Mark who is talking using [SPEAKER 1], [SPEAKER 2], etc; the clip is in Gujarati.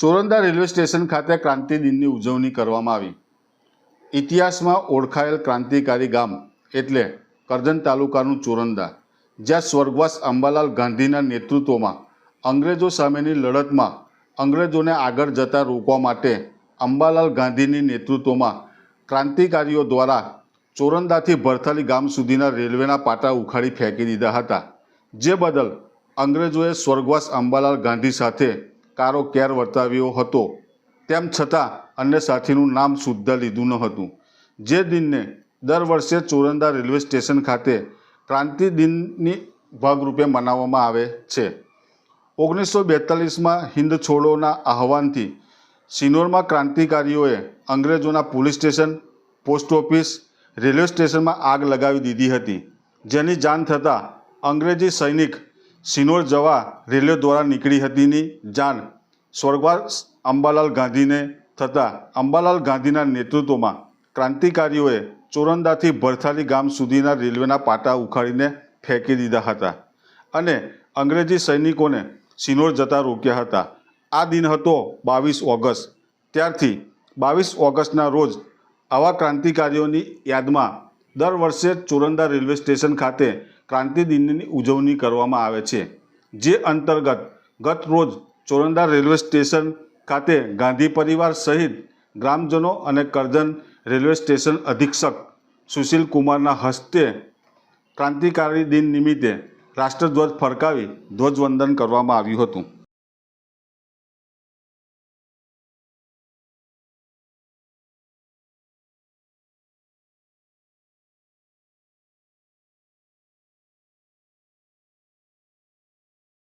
[SPEAKER 1] ચોરંદા રેલવે સ્ટેશન ખાતે ક્રાંતિ દિનની ઉજવણી કરવામાં આવી। ઇતિહાસમાં ઓળખાયેલ ક્રાંતિકારી ગામ એટલે કરજણ તાલુકાનું ચોરંદા, જ્યાં સ્વર્ગવાસ અંબાલાલ ગાંધીના નેતૃત્વમાં અંગ્રેજો સામેની લડતમાં અંગ્રેજોને આગળ જતા રોકવા માટે અંબાલાલ ગાંધીની નેતૃત્વમાં ક્રાંતિકારીઓ દ્વારા ચોરંદાથી ભરથાલી ગામ સુધીના રેલવેના પાટા ઉખાડી ફેંકી દીધા હતા, જે બદલ અંગ્રેજોએ સ્વર્ગવાસ અંબાલાલ ગાંધી સાથે કારો કેર વર્તાવ્યો હતો। તેમ છતાં અન્ય સાથીનું નામ સુદ્ધા લીધું ન હતું। જે દિનને દર વર્ષે ચોરંદા રેલવે સ્ટેશન ખાતે ક્રાંતિ દિનની ભાગરૂપે મનાવવામાં આવે છે। 1942માં હિંદ છોડોના આહવાનથી સિનોરમાં ક્રાંતિકારીઓએ અંગ્રેજોના police station, post office, railway સ્ટેશનમાં આગ લગાવી દીધી હતી, જેની જાણ થતાં અંગ્રેજી સૈનિક સિનોર જવા રેલવે દ્વારા નીકળી હતીની જાણ સ્વર્ગવાસ અંબાલાલ ગાંધીને થતાં અંબાલાલ ગાંધીના નેતૃત્વમાં ક્રાંતિકારીઓએ ચોરંદાથી ભરથાલી ગામ સુધીના રેલવેના પાટા ઉખાડીને ફેંકી દીધા હતા અને અંગ્રેજી સૈનિકોને સિનોર જતા રોક્યા હતા। આ દિન હતો 22 ઓગસ્ટ। ત્યારથી 22 ઓગસ્ટના રોજ આવા ક્રાંતિકારીઓની યાદમાં દર વર્ષે ચોરંદા રેલવે સ્ટેશન ખાતે ક્રાંતિ દિનની ઉજવણી કરવામાં આવે છે, જે અંતર્ગત ગત રોજ ચોરંદા રેલવે સ્ટેશન ખાતે ગાંધી પરિવાર સહિત ગ્રામજનો અને કરજણ રેલવે સ્ટેશન અધિક્ષક સુશીલ કુમારના હસ્તે ક્રાંતિકારી દિન નિમિત્તે રાષ્ટ્રધ્વજ ફરકાવી ધ્વજવંદન કરવામાં આવ્યું હતું।